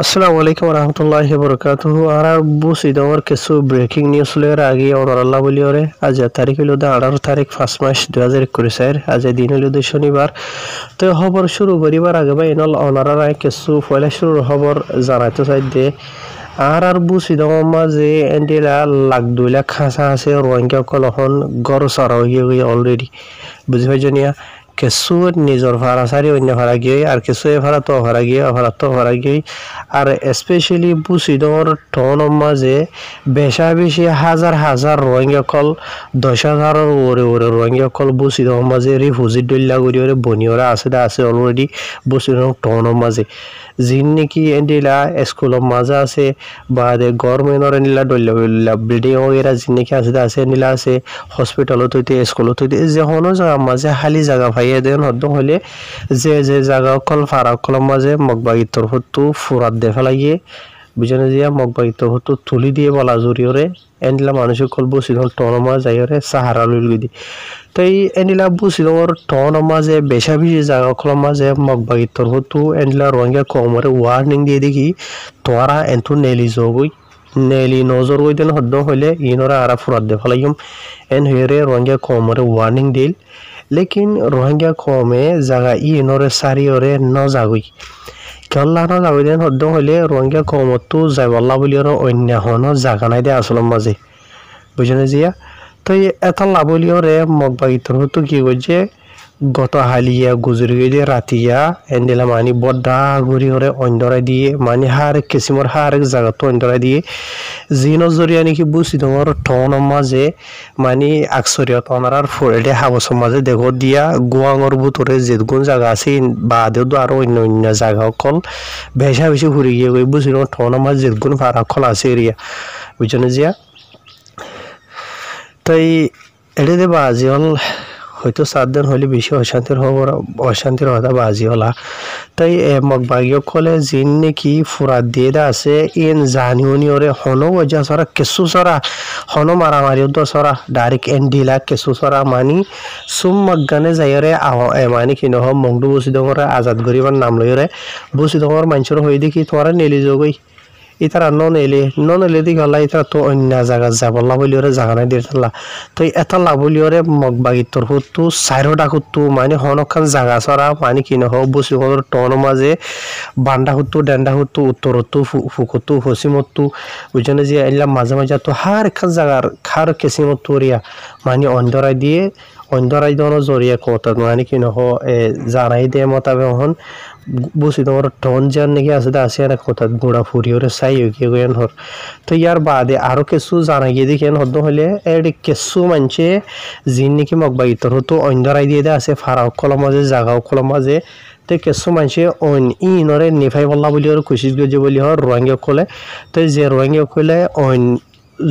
আসসালামু আলাইকুম রহমতুল্লাহি বরকাতুহু আর বুসিদর কিছু ব্রেকিং নিউজ লের আগে অনরাল্লাহ বলিওরে আজ তারিখ হলো 18 তারিখ 5 মাস 2021 আজ দিন হলো শনিবার তো খবর শুরু করিবার আগে ভাই এনল অনারার কিছু পয়লা শুরুর খবর জানাইতে চাই দে আর বুসিদর মাঝে এন্ডিলা লাখ 2 লাখ খাসা আছে রোহিঙ্গা কলখন গড় সরা হয়ে অলরেডি বুঝি পাইছনিয়া কিছু নিজের ভাড়া সারি অন্য ভাড়া গিয়ে আর কিছু ভাড়া তো ভাড়া গিয়ে ভাড়া তো ভাড়া গিয়ে আর স্পেশালি বুসিদর টন মাঝে বেশা বেশি হাজার হাজার রোহিঙ্গা কল 10,000 ওরে ওরে রোহিঙ্গা কল বুসিদর মাঝে রিফিউজি ডল্লা করি ওরে বনিওরা আছে অলরেডি বুসিদর টন মাঝে যিন নাকি এন্ডিলা স্কুলের মাঝে আছে বা গভর্নমেন্টর এন্ডিলা ডল্লা বিল্ডিং ওগেরা যিন নাকি আছে এন্ডিলা আছে হসপিটালত হইতে স্কুলত হইতে যে কোনো জায়গা মাঝে খালি জায়গা ভাইয়ে দেন হদ্দম হলে যে জায়গা কল ফারা কলম মাঝে মগবাগির তরফতো ফুরাত দেখা লাগিয়ে বুঝানো দিয়া মগবাগির তরফতো তুলি দিয়ে বলা জড়িয়রে এন্ডিলা মানুষের কল বসিল টনমা যাইরে সাহারা লইল দি তাই এন্ডিলা বসিলর টন মাঝে বেশা বেশি জায়গা কলম মাঝে মগবাগির তরফতো এন্ডিলা রোহিঙ্গা কমরে ওয়ার্নিং দিয়ে দেখি তোরা এন্টু নেলি জগই নেলি নজর ওই দিন হদ্দম হইলে ইনরা আরা ফুরাত দেখা লাগিম এন হইরে রোহিঙ্গা কমরে ওয়ার্নিং দিল लेकिन रोहिंग्या कौमे जगह इनरे सारियरे न जागुई केल्ला न जागुई देन हद्दम हले रोहिंग्या कौमतो जायबल्ला बुलियर अन्य हन जागा नाय दे आसलम माजे बुझने जिया तो एता लाबलियरे मगबागितर हतो की गजे গত হালিয়া গুজরি গিয়ে রাতিয়া এন্ডেলা মানি বড্ডা ঘুরি হরে অন্দরা দিয়ে মানি হার কিসিমর হার জায়গা তো অন্দরা দিয়ে জিনো জরিয়া নাকি বুঝি তোমার টন মাঝে মানি আকসরিয়ত অনারার ফোরেডে হাবস মাঝে দেখো দিয়া গোয়াঙর ভিতরে যেগুন জায়গা আছে বাদেও তো আরো অন্য অন্য জায়গা কল বেশা বেশি ঘুরে গিয়ে বুঝি তোমার টন মাঝে যেগুন ভাড়া কল আছে এরিয়া বুঝনে জিয়া তাই এটা দেবা আজি হল হয়তো 7 দিন হলে বেশি অশান্তির হতা বাজি হলা তাই মগবাগিও কলে জিন নাকি ফুরাত দিয়ে আছে ইন জানিওনি ওরে হনো ওজা সরা কেসু সরা হনো মারামারিও তো সরা ডাইরেক্ট এন্ডিলা কেসু সরা মানি সুম মগগানে যাইরে মানি কি নহ মংডু বসি দঙরে আজাদ গরিবার নাম লইরে বসি দঙর মানুষের হই দেখি তোরা নেলি যোগই ইতারা ননেলে দি গলা ইতারা তো অন্য জায়গা যাবল্লা বলিওরে জাগা নাই দিরতলা তো এটা লাবলিওরে মগবাগির তরফতো সাইরো ডাকুতো মানে হনখান জায়গা সরা মানে কি নহ বসি গর টন মাঝে বান্ডা হতো ডেন্ডা হতো উত্তরতো ফুকতো পশ্চিমতো বুঝনে যে এলা মাঝে মাঝে তো হার খান জায়গার খার কেসিমতো রিয়া মানে অন্ধরাই দিয়ে অন্ধরাই দনো জরিয়া কথা মানে কি নহ জানাই দে মতাবে হন বসি তোমার টন যান নাকি আছে আর কথা গোড়া ফুরিওরে চাই গিয়ে গেন হর তো ইয়ার বাদে আরো কিছু জানা গিয়ে দেখেন হদ্দ হলে এর কিছু মানছে জিন নাকি মগবাগিতর হতো অন্ধরাই দিয়ে আছে ফারাও কলম মাঝে জাগাও কলম মাঝে তো কিছু মানছে ইনরে নিফাই বল্লা বলি আর কুচিস গজে বলি হর রোহিঙ্গা কলে তো যে রোহিঙ্গা কলে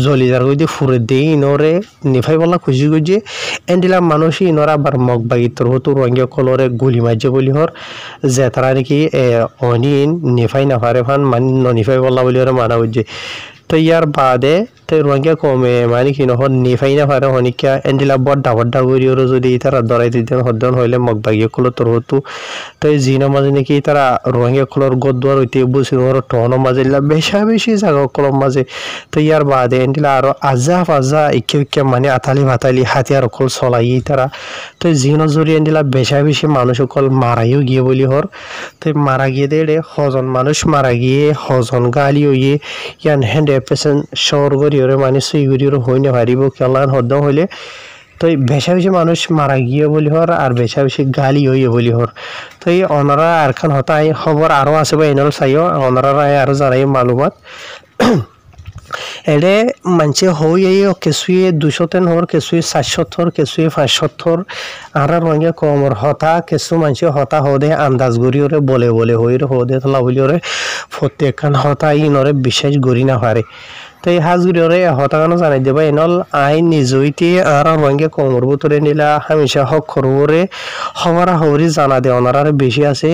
জলিদার গই ফুরে দেই ইনরে নিফাই বলা খুশি গজে এন্ডিলা মানুষ ইনরা আবার মগবাগিতর হতো রোহিঙ্গা কলরে গুলি মারছে বলি হর যে তারা নাকি অনিন নিফাই না পারে ফান মান নিফাই বলা বলি হর মানা গজে তো ইয়ার বাদে তো রোহিঙ্গা কমে মানে কি নহ নিফাই না পারে হনিকা এন্ডিলা বড্ডা করি ওর যদি তারা দরাই দিতেন হদ্দন হইলে মগবাগিয়া কল তোর হতো তো জিনের মাঝে নাকি তারা রোহিঙ্গা কলর গদ্দার হইতে বুঝি ওর টন মাঝে বেশা বেশি জায়গা কলম মাঝে তো ইয়ার বাদে এন্ডিলা আরো আজা ইকে মানে আতালি ভাতালি হাতিয়ার কল চলাই তারা তো জিনের জড়িয়ে এন্ডিলা বেশা বেশি মানুষ কল মারাইও গিয়ে বলি হর তো মারা গিয়ে দে হজন মানুষ মারা গিয়ে হজন গালি হইয়ে ইয়ান হ্যান্ডে পেশেন্ট শহর করি ওরে মানে সুইগুড়ির হই না পারিব কেলান হদ্দম হইলে তো বেশা বেশি মানুষ মারা গিয়ে বলি হর আর বেশা বেশি গালি হইয়ে বলি হর তো এই অনারা আর খান হতাই খবর আরো আছে বা এনল চাইও অনারা আরো জানাই মালুমাত এডে মানছে হই কিছুয়ে 200 হর কিছুয়ে 700 হর কিছুয়ে 500 আর রঙে কমর হতা কিছু মানছে হতা হদে আন্দাজ গরিওরে বলে হইরে হদে তলা বলিওরে প্রত্যেকখান হতা ইনরে বিশেষ গরি না পারে তো এই হাজগুড়িওরে হতাগানো জানাই দেবা এনল আইন নিজইতে আর রঙে কমর ভিতরে নিলা হামেশা হক খবরে খবরা খবরি জানা দে অনারারে বেশি আছে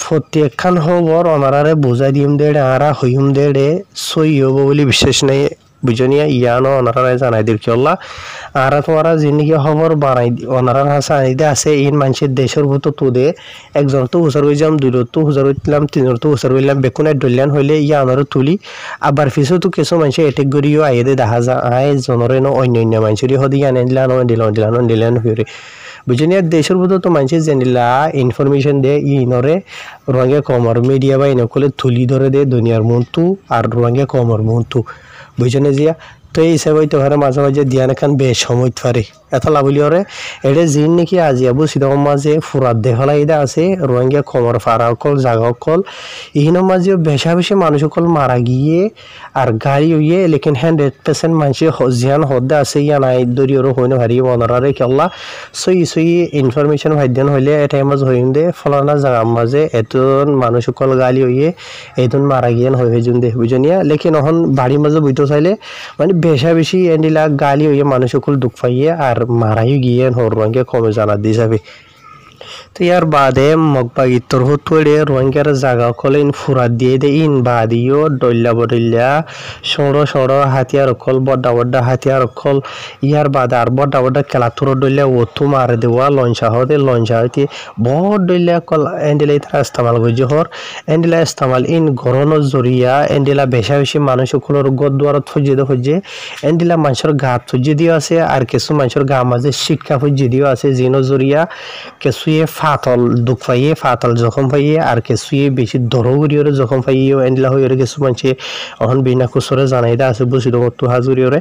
প্রত্যেকখান খবর অনারারে বুঝাই দিম দেড়ে আরা হইম দেড়ে সই হব বলে বিশেষ নেই বুঝনিয়া ইয়ানো ওনারা জানাই দির কিল্লা আর তোমারা জিনিকে খবর বানাই ওনারা হাসা আইদা আছে ইন মানুষের দেশের ভূত তুদে একজন তো হুসার হয়ে যাম দুইজন তো হুসার হইলাম তিনজন তো হুসার হইলাম বেকুনে ডলিয়ান হইলে ইয়ানোর তুলি আবার ফিসো তো কিছু মানুষ এটেক করিও আইদে দেখা যায় আয় জনরে ন অন্য মানুষের হদিয়া দিলান হইরে বুঝনি দেশের ভূত তো মানুষের জেনিলা ইনফরমেশন দে ইনরে রঙে কমর মিডিয়া বা ইনকলে তুলি ধরে দে দুনিয়ার মন্তু আর রঙে কমর মন্তু বুঝনে জিয়া তো এই হিসাবে তো ঘরে মাঝে মাঝে দিয়ান খান বেশ সময় পারে এত লাভলি ওরে এটা জিন নাকি আজি আবু সিদম মাঝে ফুরাত দেহলা ইদা আছে রোহিঙ্গা কমর ফারা অকল জাগা অকল ইহিনের মাঝে বেশা বেশি মানুষ অকল মারা গিয়ে আর গাড়ি হইয়ে লেকিন 100% মানুষের জিয়ান হদ্দা আছে ইয়া নাই দরি ওর হইন হারি বনরারে কেল্লা সই ইনফরমেশন ভাইদেন হইলে এটা মাঝ হইন দে ফলানা জাগা মাঝে এতন মানুষ অকল গালি হইয়ে এতন মারা গিয়ান হয়ে জুন দে বুঝনিয়া লেকিন এখন বাড়ির মাঝে বইতো চাইলে মানে বেশা বেশি এন্ডিলা গালি হইয়ে মানুষ অকল দুঃখ পাইয়ে আর মারাই গিয়ে হর রঙে কমে জানা দিয়ে যাবে তো ইয়ার বাদে মগবাগিত্তর হতোড়ে রোহিঙ্গার জায়গা কলে ইন ফুরাত দিয়ে দে ইন বাদিও ডল্লা বডল্লা সড়ো হাতিয়ার অকল বড্ডা হাতিয়ার অকল ইয়ার বাদে আর বড্ডা খেলাতুর ডল্লা ওথু মারে দেওয়া লঞ্চা হতে বড় ডল্লা কল এন্ডিলা ইতারা ইস্তেমাল করছে হর এন্ডিলা ইস্তেমাল ইন গরনের জরিয়া এন্ডিলা বেশা বেশি মানুষ সকলের গদ দুয়ারত ফজ্জে এন্ডিলা মানুষের গাত ফজ্জে দিও আছে আর কিছু মানুষের গা মাঝে শিক্ষা ফজ্জে দিও আছে জিনো জরিয়া কিছুয়ে ফাতল দুঃখ পাইয়ে ফাতল জখম পাইয়ে আর কিছুয়ে বেশি দরগুড়িওরে জখম পাইয়ে এন্ডিলা হইরে কিছু মানুষে এখন বিনা কুসরে জানাইদা আছে বুঝিত মতো হাজুরিওরে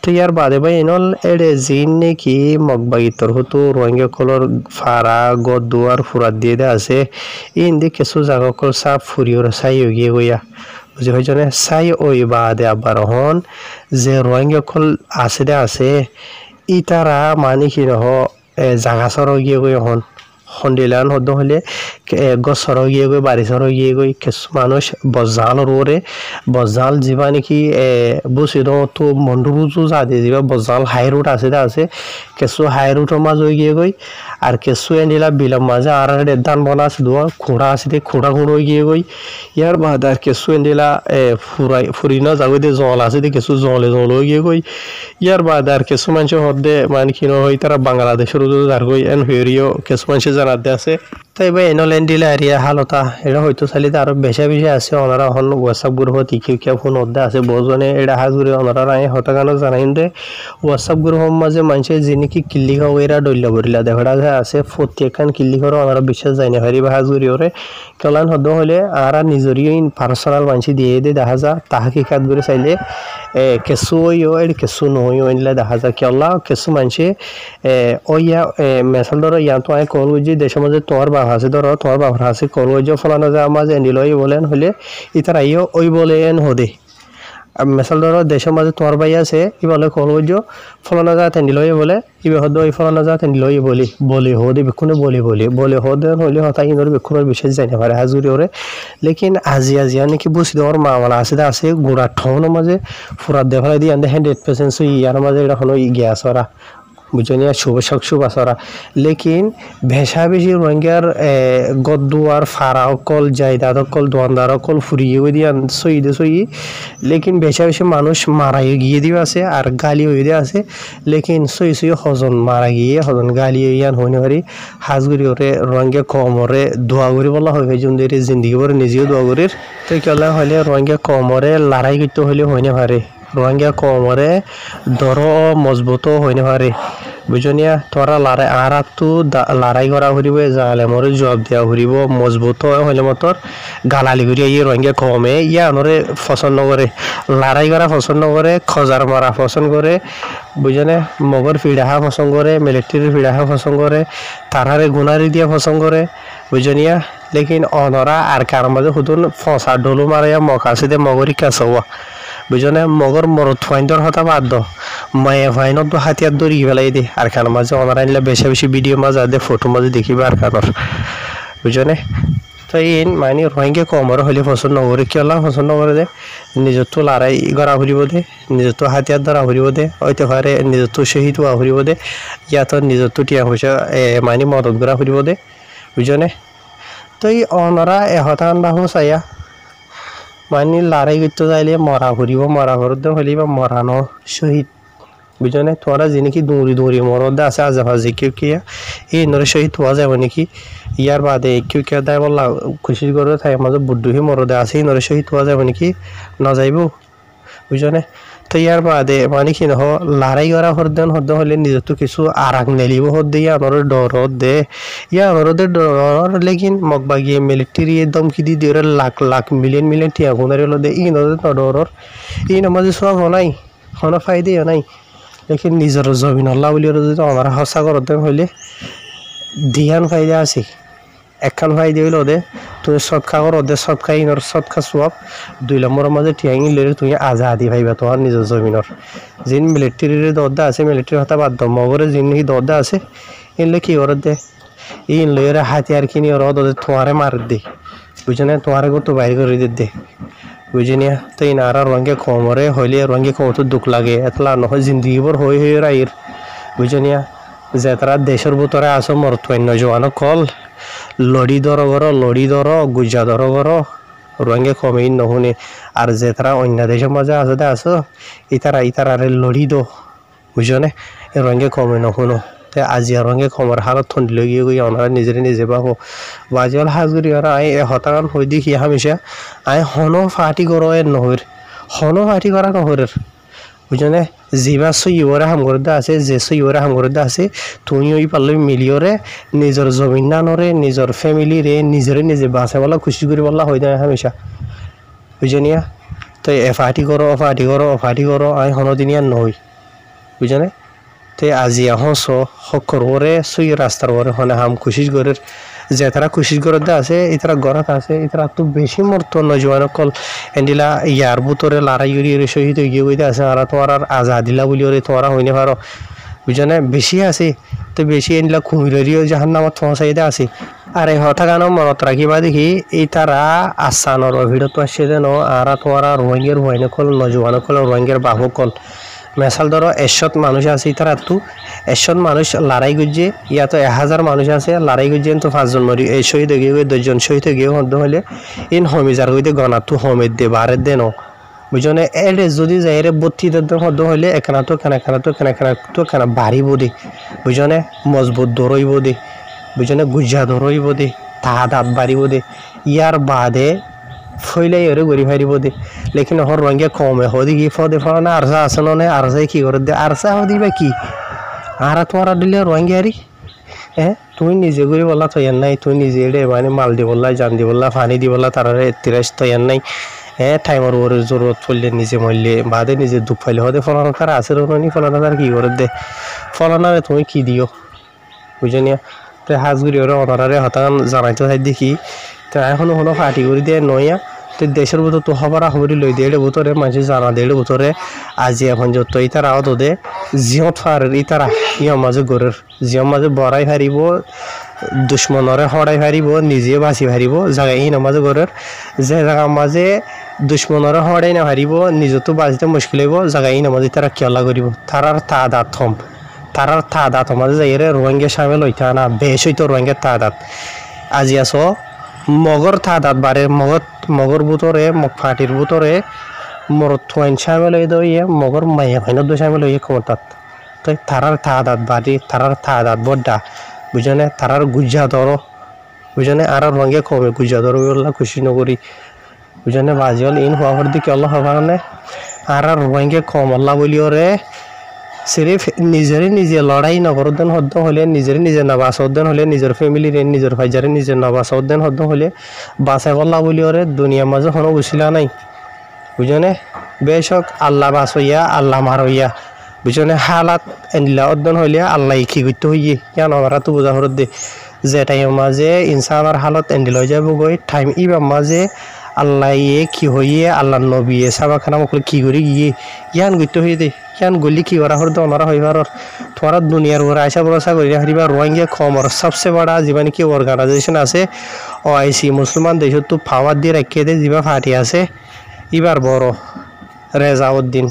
তো ইয়ার বাদে ভাই এনল এডে জিন নাকি মগবাগিতর হতো রোহিঙ্গা কলর ফারা গদ দুয়ার ফুরাত দিয়ে দে আছে ইন্দি কিছু জায়গা কল সাপ ফুরিওরে চাই গিয়ে গইয়া বুঝি হয়েছে চাই ওই বাদে আবার হন যে রোহিঙ্গা কল আছে ইতারা মানে কি নহ জাগা সর গিয়ে গই হন হন্ডিলান হদ্দ হলে গছর গিয়ে গই বাড়ি সর গিয়ে গই কিছু মানুষ বজাল রোরে বজাল যা নাকি বসে তো মন্ডুরুজু যা দিয়ে যা বজাল হাই রুট আছে কিছু হাই রুটের মাঝে গিয়ে গই আর কিছু এনিলা বিলম মাঝে আর ধান বনা আছে দোয়া খোঁড়া আছে খোঁড়া গিয়ে গই ইয়ার বাদ আর কিছু এনিলা ফুরি না যাবে দিয়ে জল আছে কিছু জল গিয়ে গই ইয়ার বাদ আর কিছু মানুষ হদ্দে মানে কি হয় তারা বাংলাদেশের যার গই এন হইরিও কিছু মানুষ জানাতে আছে তাই ভাই এনলেন দিলে এরিয়া হালতা এটা হয়তো চালিতে আরো বেশি আছে ওনারা এখন হোয়াটসঅ্যাপ গ্রুপত ইকিউ ফোন হদ্দে আছে বহুজনে এটা হাজুরি ওনারা নাই হতাগানো জানাই দে হোয়াটসঅ্যাপ গ্রুপের মাঝে মানুষের যিনি কিল্লি খাও এরা ডল্লা বরিলা দেখা যায় আছে প্রত্যেকখান কিল্লি করো ওনারা বিশ্বাস যায় না হারিবা হাজুরি ওরে কেলান হদ্দ হলে আর নিজেরই পার্সোনাল মানুষ দিয়ে দেখা যা তাহাকি কাজ করে চাইলে কিছু ওইও কিছু নহইও এনলে দেখা যায় কেলা কিছু মানুষে ওইয়া মেসাল ধরো ইয়া তো আয় কল যে দেশের মাঝে তোর বাবা আছে ধরো তোর বাবার আছে কল যে ফলানো যায় মাঝে এন্ডিল ওই বলেন হলে ইতার আইও ওই বলেন হদে মেসাল ধরো দেশের মাঝে তোর ভাই আছে ই বলে কল যে ফলানো যায় তেন্ডিল ওই বলে ইবে হদ ওই ফলানো যায় তেন্ডিল ওই বলি হদে বেক্ষণে বলে হদে হলে হতা ইনর বেক্ষণের বিশেষ জানি পারে হাজুরি ওরে লেকিন আজিয়া নাকি বুঝি দেওয়ার মামলা আছে গোড়া ঠনের মাঝে ফুরাত দেখাই দিয়ে 100% ইয়ার মাঝে এটা হলো গ্যাস ওরা বুঝনিয়া শুভ আসরা লেকিন ভেসা বেশি রোহিঙ্গার গদ্দুয়ার ফারা অকল জায়দাদ অকল দোয়ানদার অকল ফুরিয়ে দিয়ান সই লেকিন ভেসা বেশি মানুষ মারাই গিয়ে দিয়ে আছে আর গালি হয়ে দিয়ে আছে লেকিন সই হজন মারা গিয়ে হজন গালি ইয়ান হইনে পারি হাজগুড়ি ওরে রোহিঙ্গা কমরে দোয়া করি বলা হয় জুনদের জিন্দিগি করে নিজেও দোয়া করির তো কেলা হলে রোহিঙ্গা কমরে লড়াই করতে হলে হইনে পারে রোহিঙ্গা কমরে দর মজবুত হইনে পারে বুঝনিয়া তোরা লড়াই আর তো লড়াই করা ফুরিব জালে মরে জবাব দেওয়া ফুরিব মজবুত হইলে মতর গালালি করি ইয়ে রোহিঙ্গা কমে ইয়া আনরে পছন্দ করে লড়াই করা পছন্দ করে খজার মারা পছন্দ করে বুঝনে মগর ফিডাহা পছন্দ করে মিলিটারির ফিডাহা পছন্দ করে তারারে গুনারি দিয়া পছন্দ করে বুঝনিয়া লেকিন অনরা আর কার মাঝে হুতুন ফসা ডলু মারাইয়া মকাছে দে মগরি কাছওয়া বুঝনে মগর মরত ফাইন্দর হতা বাদ মায়ে ফাইনত তো হাতিয়ার দড়ি ফেলাই দে আর খান মাঝে অনারা আনলে বেশি ভিডিও মাঝে দে ফটো মাঝে দেখিবে আর খানোর বুঝনে তো এই মানে রোহিঙ্গা কমর হলে পছন্দ করে কেলা পছন্দ করে দে নিজের তো লড়াই করা ফুরিব দে নিজের তো হাতিয়ার দ্বারা ফুরিব দে হইতে পারে নিজের তো শহীদ হওয়া ফুরিব দে ইয়া তো নিজের তো টিয়া পয়সা মানে মদত করা ফুরিব দে বুঝনে তো এই অনারা এহতান বাহু চাইয়া মানে লড়াই করতে যাইলে মরা ঘুরিব মরা ঘুরতে হলে বা মরানো শহীদ বুঝো না তোরা যে নাকি দৌড়ি দৌড়ি মরদে আছে আজাভাজি কেউ কে এই নরে শহীদ হওয়া যাবে নাকি ইয়ার বাদে কেউ কে দেয় বললা খুশি করে থাকে মাঝে বুদ্ধি মরদে আছে এই নরে শহীদ হওয়া যাবে নাকি না যাইব বুঝো না তো ইয়ার বাদে মানে কি নহ লড়াই করা হরদে হলে নিজের তো কিছু আরাগ নেলিব হরদে ইয়ানোর ডর দে ইয়ানোরদের ডর লেকিন মগবাগিয়ে মিলিটারি দমকি দি দিয়ে লাখ লাখ মিলিয়ন টিয়া গুণারি হলো দে ইনোদের ডরর এই নামাজে সব নাই কোনো ফায়দাও নাই লেকিন নিজের জমিন আল্লাহ বলি যদি আমার সঁচা করতে হইলে দিয়ান ফায়দা আছে একখান ফায়দা হইল দে তুমি সৎকা করো দে সৎকা ইনর সৎকা সোয়াব 2 নম্বরের মাঝে টিয়াঙ্গি লেরে তুমি আজাদি ভাইবা তোমার নিজের জমিনর যিন মিলিটারির দরদা আছে মিলিটারি হতা বাদ দাও মগরে যিন নাকি দরদা আছে ইনলে কি করে দে ইন লইরে হাতিয়ার কিনি ওর দে তোমারে মার দে বুঝে না তোমারে তো বাইর করে দে বুঝে নিয়া তো ইন আর রঙে কমরে হইলে রঙে কম তো দুঃখ লাগে এতলা নহয় জিন্দগি ভর হয়ে রাইর বুঝে নিয়া যে তারা দেশের ভিতরে আসো মরতৈন্য জোয়ানো কল লড়ি দর গুজা দর রঙে কমেই নহুনে আর যে তারা অন্য দেশের মাঝে আসতে আসো ইতারা লড়ি দো বুঝো না রঙে কমে নহুনো তে আজি রঙে কমর হালত ঠন্ডি লই গিয়ে ওনারা নিজে পাবো বাজিয়াল হাজগুড়ি ওরা আই হতাগান হই দেখি হামেশা আই হনো ফাটি করো এর নহর হনো ফাটি করা নহরের বুঝো না যিবা সইরে হাম করতে আছে যে সইরে হাম করতে আছে তুমি ওই পারলে মিলিয়রে নিজের জমিন নানরে নিজের ফ্যামিলি রে নিজে বাঁচে বলা খুশি করি বলা হয়ে যায় হামেশা বুঝে নিয়া তো ফাটি করো আই হনদিনিয়া নই বুঝে না তে আজি হস হকর ওরে সই রাস্তার ওরে হনে হাম খুশি করে যে তারা খুশি করতে আছে এতারা গড়াত আছে এতারা তো বেশি মরতো নজওয়ান কল এন্ডিলা ইয়ার বুতরে লড়াই করি শহীদ গিয়ে গইতে আছে আর তোমার আর আজাদিলা বলি ওরে তোমরা হইনে পারো বুঝো না বেশি আছে তো বেশি এন্ডিলা কুমিরেরিও জাহান নামত পৌঁছাইতে আছে আর এই হঠা গান মনত রাখিবা দেখি এই তারা আসানোর ভিড়ত আসছে যেন আর তোমার রোহিঙ্গের হইনে কল নজওয়ান কল রোহিঙ্গের বাহু কল মেসাল ধরো 100 মানুষ আছে তারা তো 100 মানুষ লড়াই করছে ইয়া তো 1000 মানুষ আছে লড়াই করছে তো 5 জন মরি এই শহীদ গিয়ে 2 জন শহীদ গিয়ে হলে ইন হমিজার হইতে গনা তো হমেদ দে বারে দেন বুঝনে এডে যদি যাইরে 32 হলে একনা তো কেনা বাড়িব দে বুঝনে মজবুত দরইব দে বুঝনে গুজা দরইব দে তাহাদাত বাড়িব দে ইয়ার বাদে ফইলাই এর গরি ফারিব দে লেকিন হর রঙে কমে হদি কি ফদে ফনা আরসা আসননে আরসা কি করে দে আরসা হদি বা কি আর তোরা দিলে রঙে আরি তুই নিজে গরি বলা তো নাই তুই নিজে এডে মানে মাল দি বললা জান দি বললা পানি দি বললা তারারে 33 তো নাই টাইমর ওর জরুরত পড়লে নিজে মরলে বাদে নিজে দুঃখ পাইলে হদে ফলানো তার আছে রনি ফলানো তার কি করে দে ফলানারে তুমি কি দিও বুঝে নিয়া তো হাজগুড়ি ওরা অনারারে হতান জানাইতে চাই দেখি তো এখনো কোনো ফাটি করে দিয়ে নয়া তো দেশের ভিতর তো হবার খবরই লই দিয়ে ভিতরে মানুষ জানা দিয়ে ভিতরে আজি এখন যত ইতারা আওত দে জিয়ত ফারের ইতারা ইয়র মাঝে গরের জিয়র মাঝে বড়াই ফারিব দুশ্মনরে হড়াই ফারিব নিজে বাঁচি ফারিব জায়গা এই নামাজে গরের যে জায়গার মাঝে দুশ্মনরে হড়াই না ফারিব নিজে তো বাঁচতে মুশকিল হইব জায়গা এই নামাজে তারা কেলা করিব তারার তাদাত মাঝে যাই রোহিঙ্গা সামিল হইতে না বেশ হইতো রোহিঙ্গার তাদাত আজি আসো মগর তাদাত বারে মগর বুতরে মগ ফাটির বুতরে মর থোয়াইন সামিল হয়ে দইয়ে মগর মাইয়া ভাইনত দো সামিল হয়ে ক্ষমতাত তো তারার তাদাত বাড়ি তারার তাদাত বড্ডা বুঝনে তারার গুজ্জা ধরো বুঝনে আর রঙে কমে গুজ্জা ধরো বললা খুশি নকরি বুঝনে বাজিল ইন হওয়া হর দিকে আল্লাহ হবানে আর রঙে কম আল্লাহ বলিও রে সিরিফ নিজে লড়াই নগরদেন হদ্দ হলে নিজে নাবাসদ্দেন হলে নিজের ফ্যামিলির নিজের ভাইজারে নিজের নাবাসদ্দেন হদ্দ হলে বাঁচাই বল্লা বলি ওরে দুনিয়ার মাঝে কোনো বুঝিলা নাই বুঝনে বেশক আল্লাহ বাস হইয়া আল্লাহ মার হইয়া বুঝনে হালাত এনলা অদ্দন হইলে আল্লাহ কি করতে হইয়ে কেন আমরা তো বোঝা হরত দে যে টাইমের মাঝে ইনসানের হালত এন্ডিল হয়ে যাব গই টাইম ইবার মাঝে আল্লাহ কি হইয়ে আল্লাহ নবী সাবা খানা মকলে কি করে গিয়ে ইয়ান করতে হয়ে দে ইয়ান গলি কি করা হরদ ওনারা হইবার তোমার দুনিয়ার ওরা আশা ভরসা করি হারিবা রোহিঙ্গা কমর সবচেয়ে বড় জীবন কি অর্গানাইজেশন আছে OIC মুসলমান দেশ তো পাওয়ার দিয়ে রেখে দে যিবা ফাটি আছে এবার বড় রেজাউদ্দিন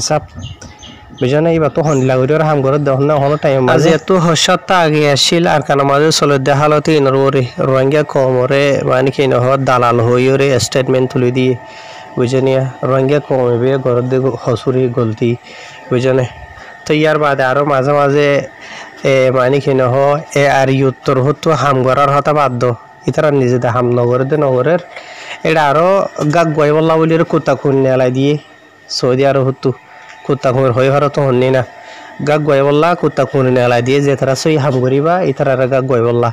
সাহেব বুঝানে এইবার তো হন লাগরির হাম করে দেখ না হলো টাইম মাঝে এত হসাত আগে আসছিল আর কানা মাঝে চলে দেখালতে ইনর ওরে রোহিঙ্গা কমরে মানে কি নহ দালাল হইরে স্টেটমেন্ট তুলে দিয়ে বুঝানিয়া রোহিঙ্গা কমবে ঘর দিয়ে হসুরি গলতি বুঝানে তো ইয়ার বাদে আরো মাঝে মাঝে মানে কি নহ আর উত্তর হতো হাম করার হতা বাধ্য ইতারা নিজেদের হাম নগরের নগরের এটা আরো গাক গয় বললা বলি কুত্তা খুন নেলাই দিয়ে সৌদি আরো হতো কুত্তা খুন হয়ে ভারত হননি না গাক গয় বললা কুত্তা খুন নেলাই দিয়ে যে তারা সই হাম করিবা ইতারা গাক গয় বললা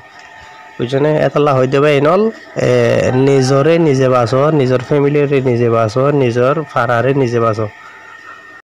বুঝনে এতলা হয়ে দেবে এনল নিজরে নিজে বাঁচো নিজের ফ্যামিলিরে নিজে বাঁচো নিজের ফারারে নিজে বাঁচো